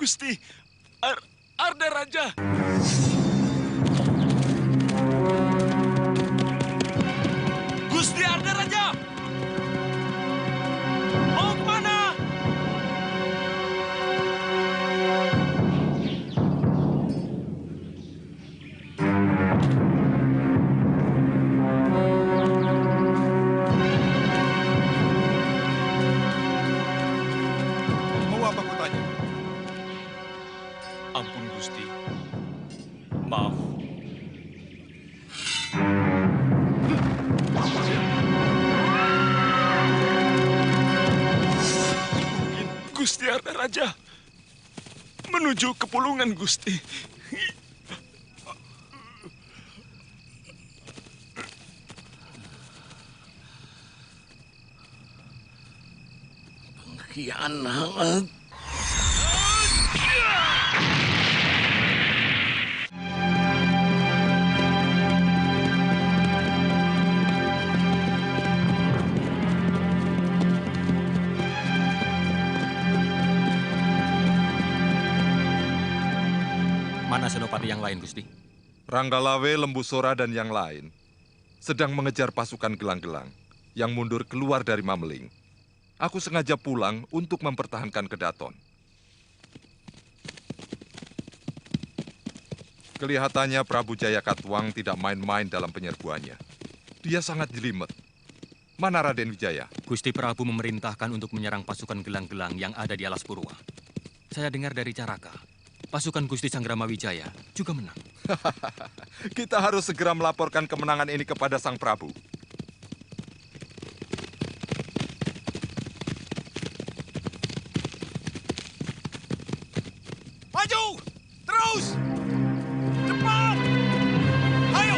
Gusti Arda Raja. Gusti Arda Raja! Mau kemana? Mau apa kau tanya? Ampun Gusti. Maaf. Gusti Arda Raja menuju ke Pulungan, Gusti. Pengkhianat. Mana senopati yang lain, Gusti? Ranggalawe, Lembusora, dan yang lain sedang mengejar pasukan gelang-gelang yang mundur keluar dari Mameling. Aku sengaja pulang untuk mempertahankan Kedaton. Kelihatannya Prabu Jaya Katuang tidak main-main dalam penyerbuannya. Dia sangat jelimet. Mana Raden Wijaya? Gusti Prabu memerintahkan untuk menyerang pasukan gelang-gelang yang ada di Alas Purwa. Saya dengar dari Caraka, pasukan Gusti Sanggrama Wijaya juga menang. Kita harus segera melaporkan kemenangan ini kepada Sang Prabu. Maju! Terus! Cepat! Ayo!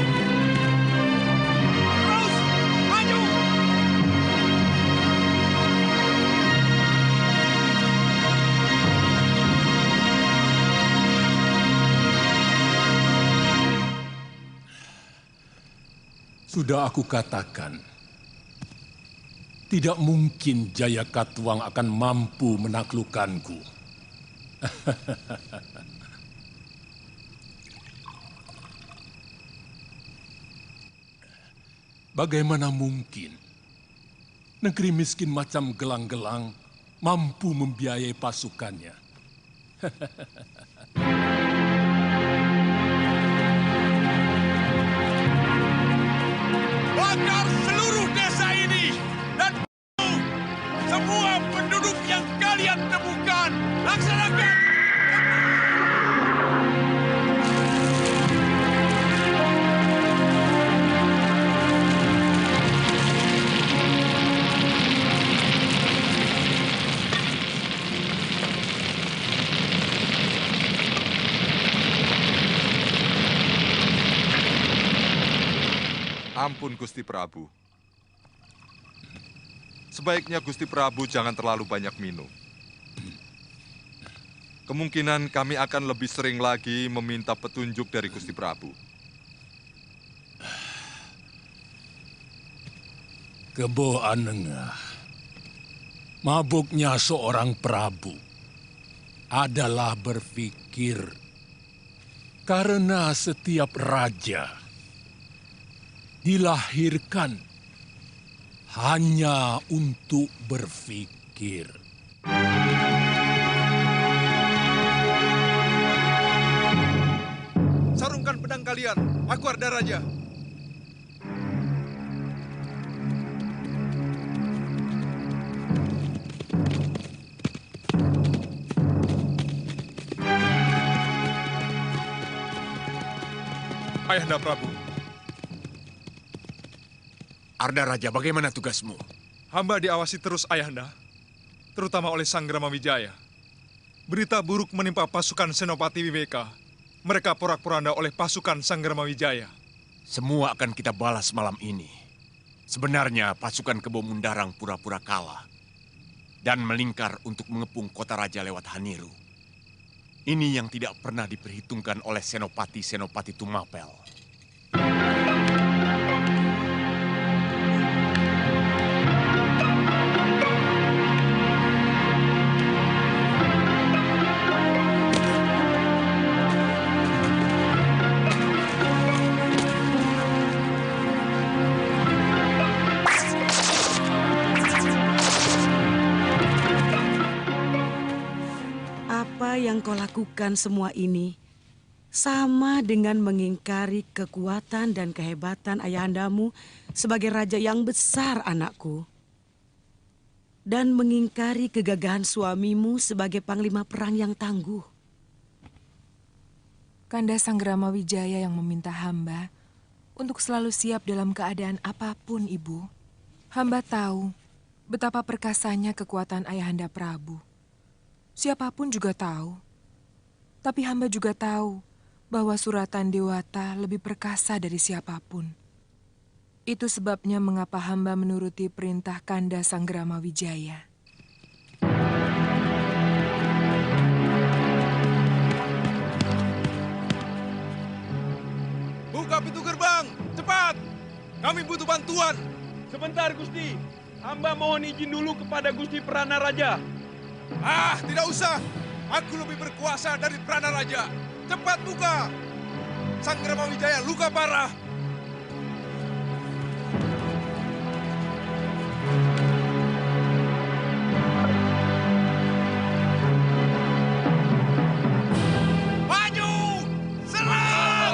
Terus! Maju! Sudah aku katakan, tidak mungkin Jaya Katuang akan mampu menaklukkanku. Bagaimana mungkin negeri miskin macam gelang-gelang mampu membiayai pasukannya? Bakar seluruh desa ini dan semua penduduk yang kalian temukan. Laksanakan! Ampun, Gusti Prabu. Sebaiknya Gusti Prabu jangan terlalu banyak minum. Kemungkinan kami akan lebih sering lagi meminta petunjuk dari Gusti Prabu. Kebo Anengah, mabuknya seorang Prabu adalah berpikir karena setiap raja dilahirkan hanya untuk berpikir. Sarungkan pedang kalian, aku Arda Raja. Ayahanda Prabu. Arda Raja, bagaimana tugasmu? Hamba diawasi terus Ayahanda, terutama oleh Sang Gramawijaya. Berita buruk menimpa pasukan Senopati Wibeka. Mereka porak-poranda oleh pasukan Sang Gramawijaya. Semua akan kita balas malam ini. Sebenarnya pasukan Kebo Mundarang pura-pura kalah dan melingkar untuk mengepung kota raja lewat Haniru. Ini yang tidak pernah diperhitungkan oleh senopati-senopati Tumapel. Yang kau lakukan semua ini sama dengan mengingkari kekuatan dan kehebatan ayahandamu sebagai raja yang besar, anakku. Dan mengingkari kegagahan suamimu sebagai panglima perang yang tangguh. Kanda Sang Gramawijaya yang meminta hamba untuk selalu siap dalam keadaan apapun, Ibu. Hamba tahu betapa perkasanya kekuatan Ayahanda Prabu. Siapapun juga tahu. Tapi hamba juga tahu bahwa suratan Dewata lebih perkasa dari siapapun. Itu sebabnya mengapa hamba menuruti perintah Kanda Sang Gramawijaya. Buka pintu gerbang, cepat! Kami butuh bantuan. Sebentar, Gusti. Hamba mohon izin dulu kepada Gusti Prana Raja. Ah, tidak usah. Aku lebih berkuasa dari Prana Raja. Cepat buka. Sang Gramawijaya luka parah. Maju! Serang!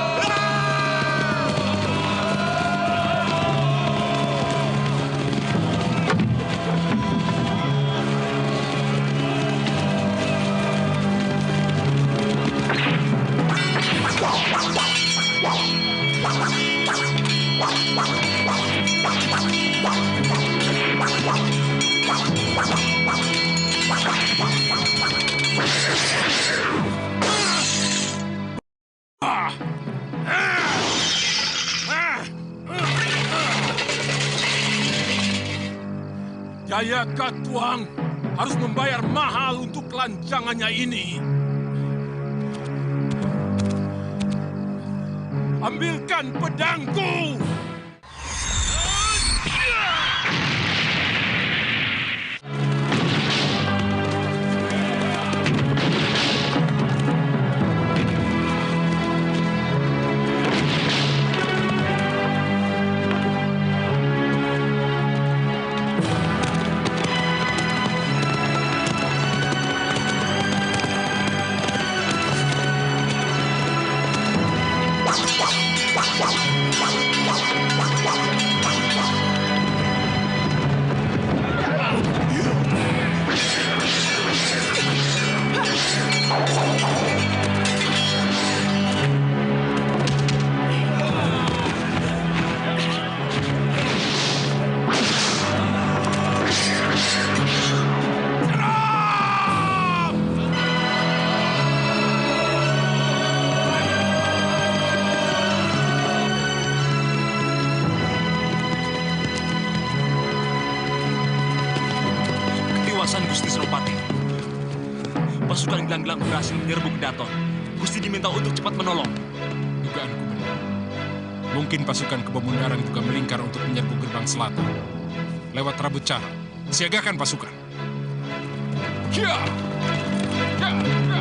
Jaya Katuang harus membayar mahal untuk kelancangannya ini. Ambilkan pedangku! pasukan gelang-gelang berhasil menyerbu Kedaton. Gusti diminta untuk cepat menolong. Dugaanku benar. Mungkin pasukan Kebomundaran juga melingkar untuk menyerbu gerbang selatan. Lewat Rabut Cara, siagakan pasukan. Ya! Ya! Ya!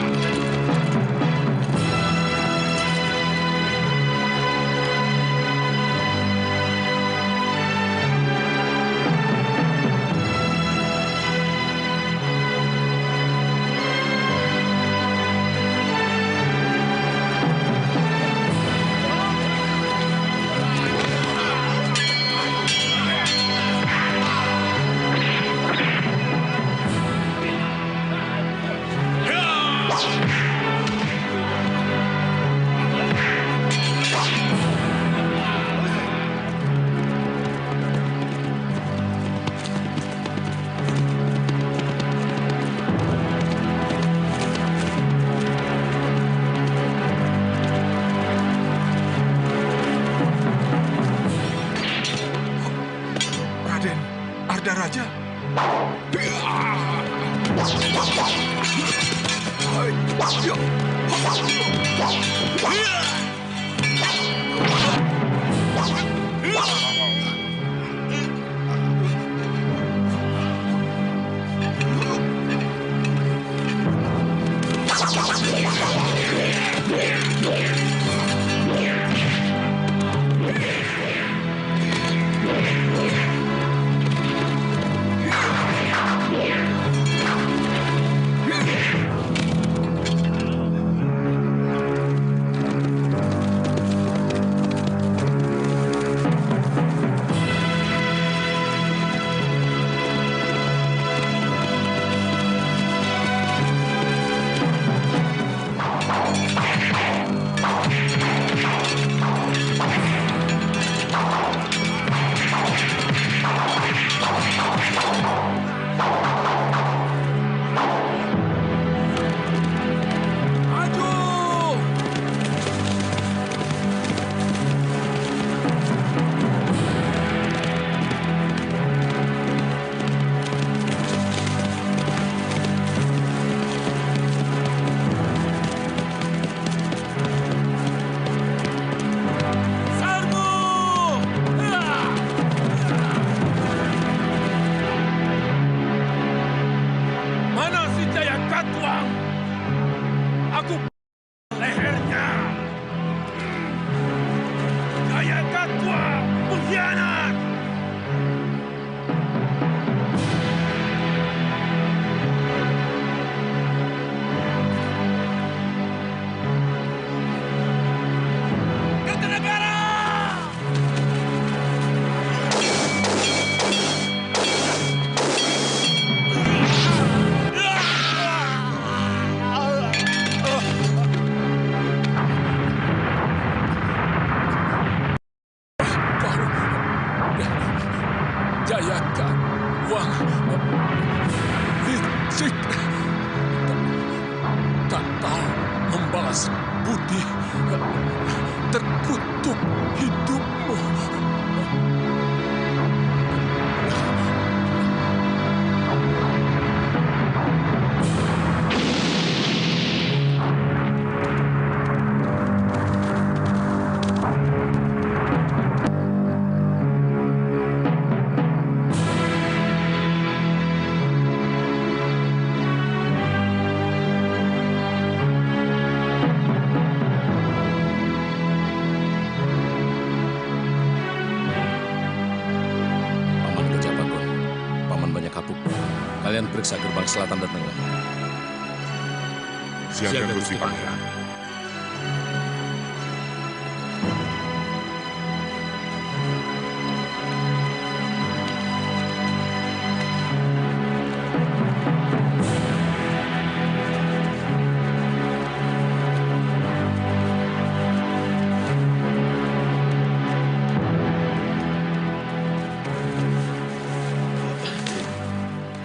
Kalian periksa gerbang selatan dan tengah. Siaga Gusti Pangeran.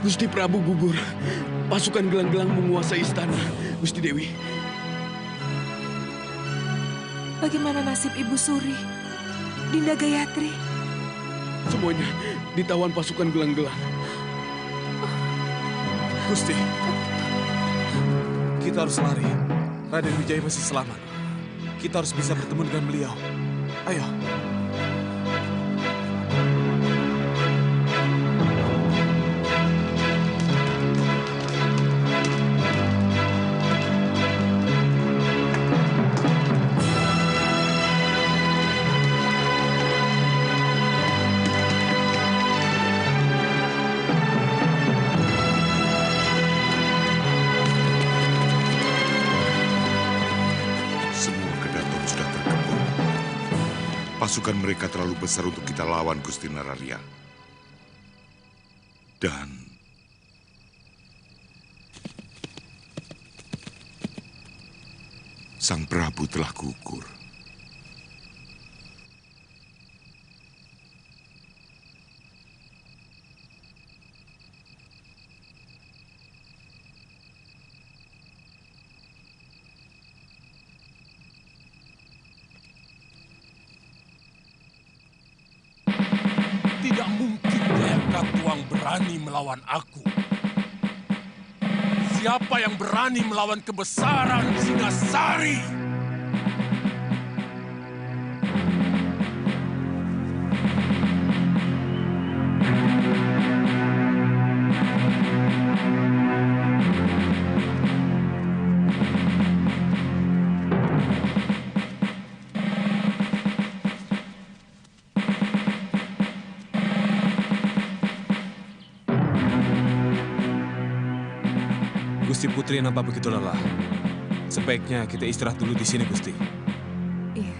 Gusti Prabu gugur. Pasukan gelang-gelang menguasai istana, Gusti Dewi. Bagaimana nasib Ibu Suri, Dinda Gayatri? Semuanya ditawan pasukan gelang-gelang. Gusti, Kita harus lari. Raden Wijaya masih selamat. Kita harus bisa bertemu dengan beliau. Ayo. Pasukan mereka terlalu besar untuk kita lawan, Gusti Nararya. Dan Sang Prabu telah gugur. Tidak mungkin Jayaka Tuang berani melawan aku. Siapa yang berani melawan kebesaran Singasari? Gusti Putri nampak begitu lelah. Sebaiknya kita istirahat dulu di sini, Gusti. Iya.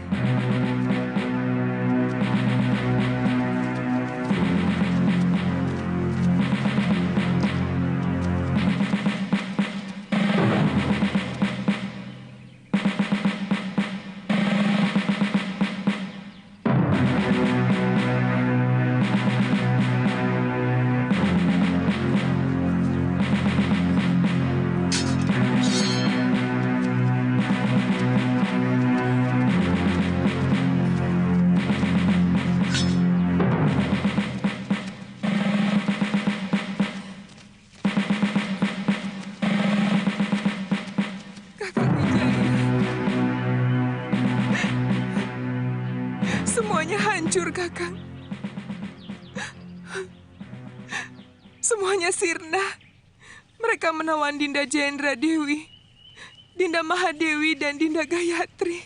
Semuanya hancur, Kakang. Semuanya sirna. Mereka menawan Dinda Jendra Dewi, Dinda Mahadewi, dan Dinda Gayatri.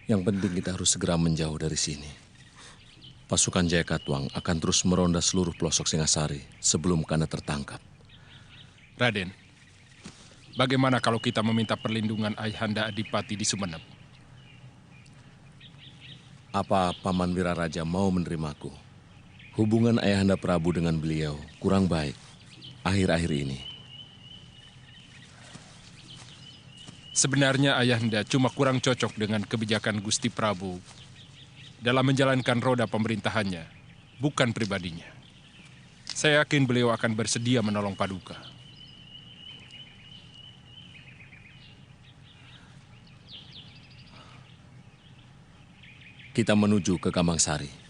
Yang penting kita harus segera menjauh dari sini. Pasukan Jayaka Tuang akan terus meronda seluruh pelosok Singasari sebelum Kanda tertangkap. Raden, bagaimana kalau kita meminta perlindungan Ayahanda Adipati di Sumenep? Apa Paman Wiraraja mau menerimaku? Hubungan Ayahanda Prabu dengan beliau kurang baik akhir-akhir ini. Sebenarnya Ayahanda cuma kurang cocok dengan kebijakan Gusti Prabu dalam menjalankan roda pemerintahannya, bukan pribadinya. Saya yakin beliau akan bersedia menolong Paduka. Kita menuju ke Kamangsari.